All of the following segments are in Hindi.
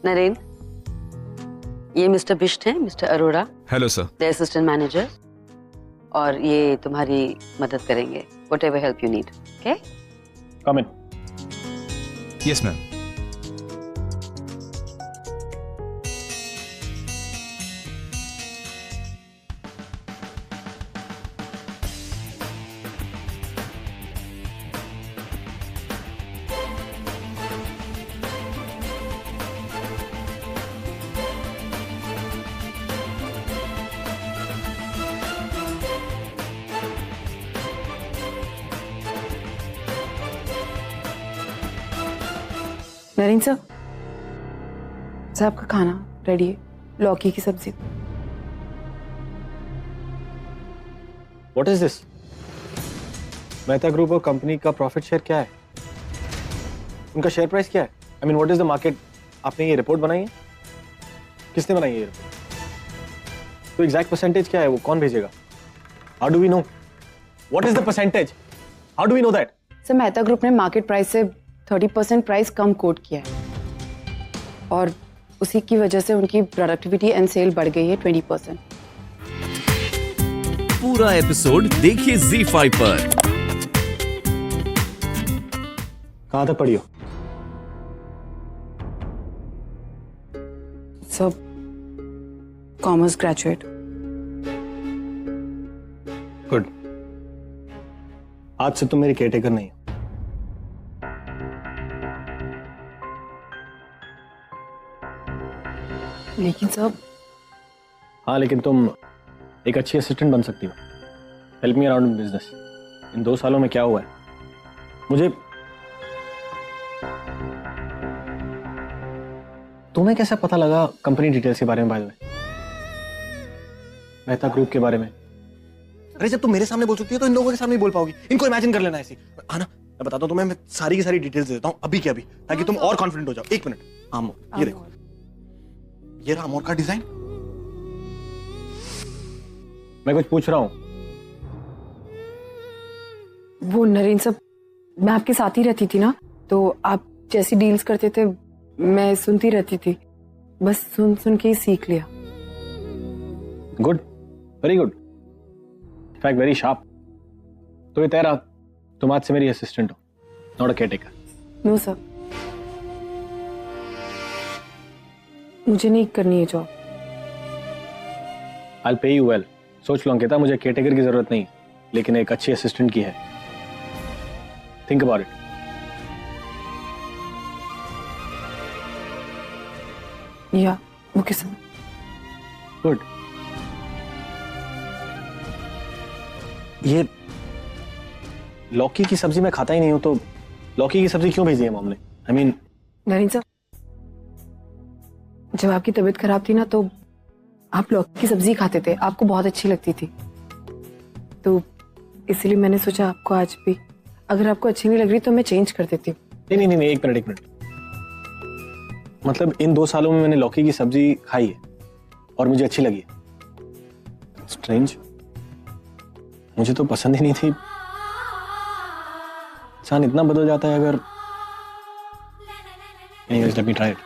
नरेन, ये मिस्टर बिष्ट हैं, mister Arora. Hello sir. The assistant manager, और ये तुम्हारी मदद करेंगे, whatever help you need. Okay, come in. Yes ma'am. Naren sir, आपका खाना रेडी है, लौकी की सब्जी। What is this? Mehta group और कंपनी का प्रॉफिट शेयर क्या है? उनका शेयर प्राइस क्या है? I mean what is the market? आपने ये रिपोर्ट बनाई है? किसने बनाई है ये रिपोर्ट? तो एग्जैक्ट परसेंटेज क्या है, वो कौन भेजेगा? How do we know? What is the percentage? How do we know that? Sir, Mehta group ने मार्केट प्राइस से 30% प्राइस कम कोट किया है और उसी की वजह से उनकी प्रोडक्टिविटी एंड सेल बढ़ गई है 20%। पूरा एपिसोड देखिए ZEE5 पर। कहां तक पढ़ी हो? सब कॉमर्स ग्रेजुएट। गुड। आज से तुम मेरी केयरटेकर नहीं हो। लेकिन सब हाँ, लेकिन तुम एक अच्छी असिस्टेंट बन सकती हो। Help me around business. इन 2 सालों में क्या हुआ है मुझे। तुम्हें कैसे पता लगा कंपनी डिटेल्स के बारे में? By the way, Mehta group के बारे में। अरे जब तुम मेरे सामने बोल सकती हो तो इन लोगों के सामने भी बोल पाओगी। इनको इमेजिन कर लेना ऐसी। आना, मैं बताता हूँ तुम्हें, मैं सारी की सारी डिटेल्स दे देता हूँ अभी के अभी, ताकि तुम और कॉन्फिडेंट हो जाओ। 1 मिनट। आमो, ये देखो, ये रहा मोर का डिजाइन। मैं कुछ पूछ रहा हूं। वो नरेन सर, मैं आपके साथ ही रहती थी ना, तो आप जैसी डील्स करते थे मैं सुनती रहती थी, बस सुन सुन के ही सीख लिया। Good, very good, in fact very sharp. तो ये तेरा, तुम आज से मेरी असिस्टेंट हो, not a caretaker. No sir, मुझे नहीं करनी है job. I'll pay you well। सोच लो अंकिता, मुझे केयरटेकर की जरूरत नहीं, लेकिन एक अच्छी असिस्टेंट की है। Think about it. या ओके सर। गुड। ये लौकी की सब्जी मैं खाता ही नहीं हूं, तो लौकी की सब्जी क्यों भेजी है मॉम ने? आई मीन नरेन सर, जब आपकी तबीयत खराब थी ना, तो आप लौकी की सब्जी खाते थे, आपको बहुत अच्छी लगती थी, तो इसलिए मैंने सोचा आपको आज भी, अगर आपको अच्छी नहीं लग रही तो मैं चेंज कर देती हूँ। नहीं नहीं नहीं, एक मिनट। मतलब इन 2 सालों में मैंने लौकी की सब्जी खाई है और मुझे अच्छी लगी है। स्ट्रेंज, मुझे तो पसंद ही नहीं थी। इंसान इतना बदल जाता है अगर। Anyways, let me try it।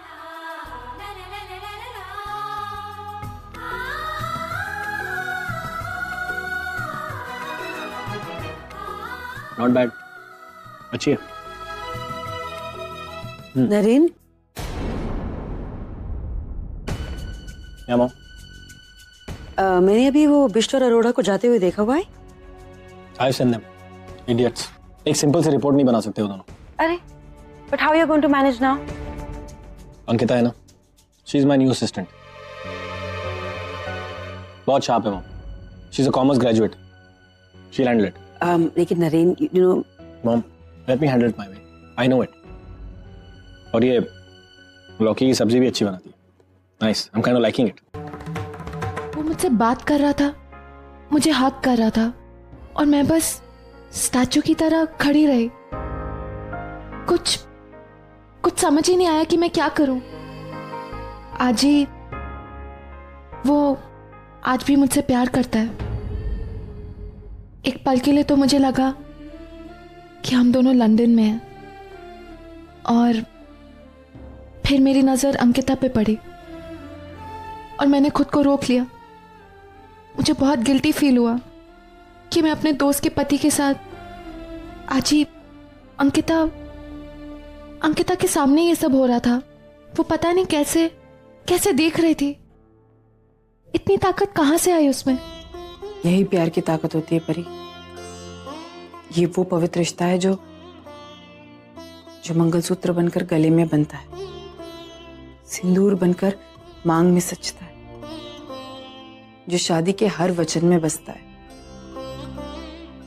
Not bad, अच्छी है। नरेन, या मॉम? मैंने अभी वो बिष्ट और अरोड़ा को जाते हुए देखा हुआ है। I send them, idiots. एक सिंपल सी रिपोर्ट नहीं बना सकते वो दोनों। अरे, but how you are going to manage now? Ankita है ना, she is my new assistant. बहुत शार्प है mom, she is a commerce graduate, she will handle it. लेकिन Naren, you know mom, let me handle it my way, I know it. और ये लौकी की सब्जी भी अच्छी बनाती है। Nice, I am kind of liking it. वो मुझसे बात कर रहा था, मुझे हक कर रहा था, और मैं बस स्टैचू की तरह खड़ी रही। कुछ समझ ही नहीं आया कि मैं क्या करूं। वो आज भी मुझसे प्यार करता है। एक पल के लिए तो मुझे लगा कि हम दोनों लंदन में हैं, और फिर मेरी नजर अंकिता पे पड़ी और मैंने खुद को रोक लिया। मुझे बहुत गिल्टी फील हुआ कि मैं अपने दोस्त के पति के साथ आज ही अंकिता के सामने ये सब हो रहा था। वो पता नहीं कैसे कैसे देख रही थी। इतनी ताकत कहां से आई उसमें? यही प्यार की ताकत होती है परी। ये वो पवित्र रिश्ता है जो मंगलसूत्र बनकर गले में बनता है, सिंदूर बनकर मांग में सजता है, जो शादी के हर वचन में बसता है।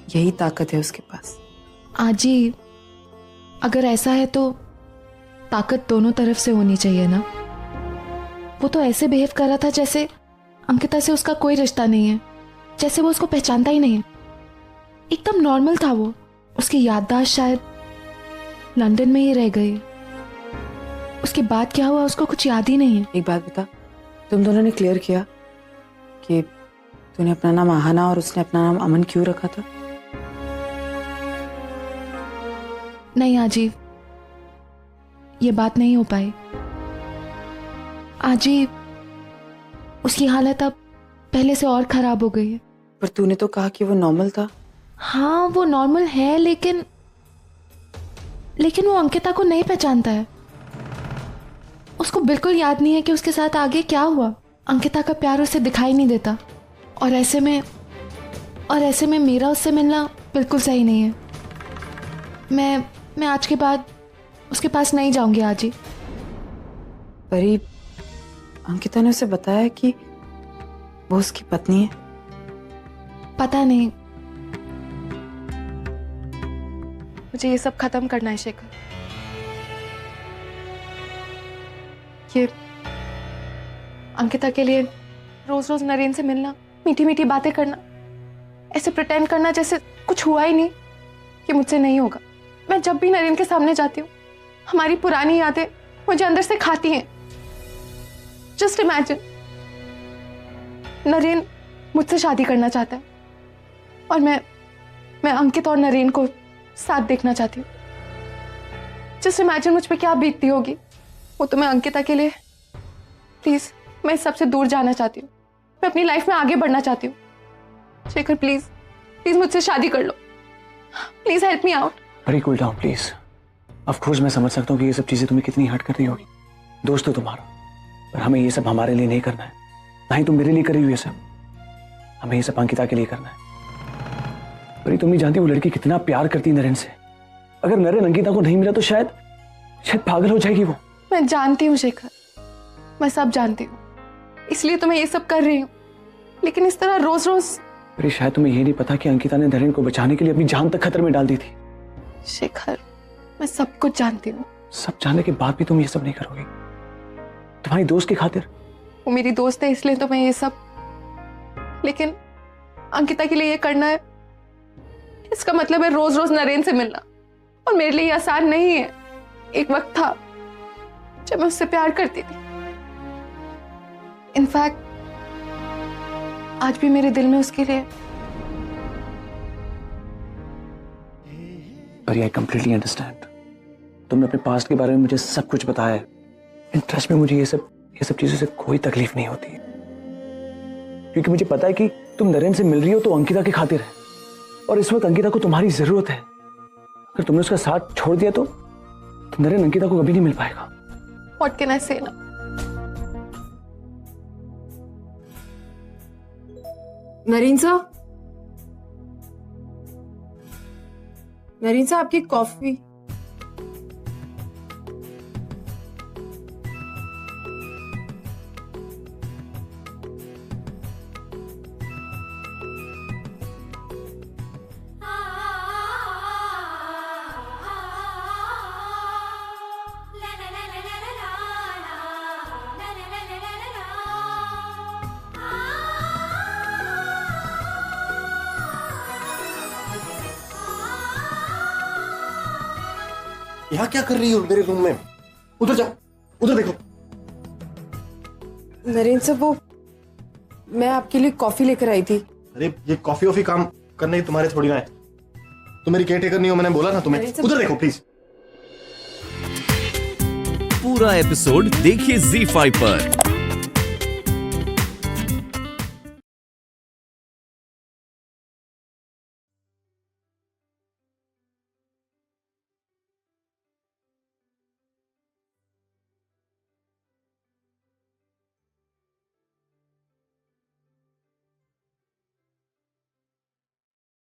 यही ताकत है उसके पास। आजी, अगर ऐसा है तो ताकत दोनों तरफ से होनी चाहिए ना। वो तो ऐसे बिहेव कर रहा था जैसे अंकिता से उसका कोई रिश्ता नहीं है, जैसे वो उसको पहचानता ही नहीं है। एकदम नॉर्मल था वो। उसकी याददाश्त शायद लंदन में ही रह गई। उसके बाद क्या हुआ उसको कुछ याद ही नहीं है। एक बात बता, तुम दोनों ने क्लियर किया कि तूने अपना नाम आहाना और उसने अपना नाम अमन क्यों रखा था? नहीं आजी, ये बात नहीं हो पाई। आजी, उसकी हालत अब पहले से और खराब हो गई है। पर तूने तो कहा कि वो नॉर्मल था। हाँ, वो नॉर्मल है, लेकिन वो अंकिता को नहीं पहचानता है। उसको बिल्कुल याद नहीं है कि उसके साथ आगे क्या हुआ। अंकिता का प्यार उसे दिखाई नहीं देता और ऐसे में मेरा उससे मिलना बिल्कुल सही नहीं है। मैं आज के बाद उसके पास नहीं जाऊंगी आजी। परी, अंकिता ने उसे बताया कि वो उसकी पत्नी है। पता नहीं, मुझे ये सब खत्म करना है शेखर। ये अंकिता के लिए रोज रोज नरेन से मिलना, मीठी मीठी बातें करना, ऐसे प्रिटेंड करना जैसे कुछ हुआ ही नहीं, कि मुझसे नहीं होगा। मैं जब भी नरेन के सामने जाती हूँ हमारी पुरानी यादें मुझे अंदर से खाती हैं। जस्ट इमेजिन, नरेन मुझसे शादी करना चाहता है और मैं अंकित और नरेन को साथ देखना चाहती हूँ। जस्ट इमेजिन मुझ पे क्या बीतती होगी। वो तो मैं अंकिता के लिए, प्लीज, मैं इस सबसे दूर जाना चाहती हूँ। मैं अपनी लाइफ में आगे बढ़ना चाहती हूँ। शेखर प्लीज मुझसे शादी कर लो। Please help me out. अरे cool down please. Of course मैं समझ सकता हूँ कि ये सब चीजें तुम्हें कितनी हर्ट कर रही होगी। दोस्त हो तुम्हारा, पर हमें ये सब हमारे लिए नहीं करना है, ना ही तुम मेरे लिए करी हुई है सब। हमें ये सब अंकिता के लिए करना है। पर तुम नहीं जानती वो लड़की कितना प्यार करती नरेन से। अगर नरेन अंकिता को नहीं मिला तो शायद पागल हो जाएगी वो। मैं जानती हूँ शेखर, मैं सब जानती हूँ, इसलिए तो मैं ये सब कर रही हूँ। लेकिन इस तरह रोज रोज। अरे शायद तुम्हें ये नहीं पता कि अंकिता ने नरेन को बचाने के लिए अपनी जान तक खतरे में डाल दी थी। शेखर, मैं सब कुछ जानती हूँ। सब जानने के बाद भी तुम ये सब नहीं करोगी तुम्हारी दोस्त की खातिर? वो मेरी दोस्त है इसलिए तो मैं ये सब, लेकिन अंकिता के लिए ये करना है, इसका मतलब है रोज रोज नरेन से मिलना। और मेरे लिए ये आसान नहीं है। एक वक्त था जब मैं उससे प्यार करती थी। इनफैक्ट आज भी मेरे दिल में उसके लिए। पर आई कंप्लीटली अंडरस्टैंड। तुमने अपने पास्ट के बारे में मुझे सब कुछ बताया है। इंटरेस्ट में मुझे ये सब चीजों से कोई तकलीफ नहीं होती है, क्योंकि मुझे पता है कि तुम नरेन से मिल रही हो तो अंकिता की खातिर है, और इस वक्त अंकिता को तुम्हारी जरूरत है। अगर तुमने उसका साथ छोड़ दिया तो नरेन अंकिता को कभी नहीं मिल पाएगा। What can I say now? Naren साहब, आपकी कॉफी। यहाँ क्या कर रही हो मेरे रूम में? उधर जाओ, उधर देखो। नरेन साहब, वो मैं आपके लिए कॉफी लेकर आई थी। अरे ये कॉफी वॉफी काम करने तुम्हारे थोड़ी ना है। तुम मेरी केयर टेकर नहीं हो, मैंने बोला ना तुम्हें। उधर देखो प्लीज। पूरा एपिसोड देखिए ZEE5 पर।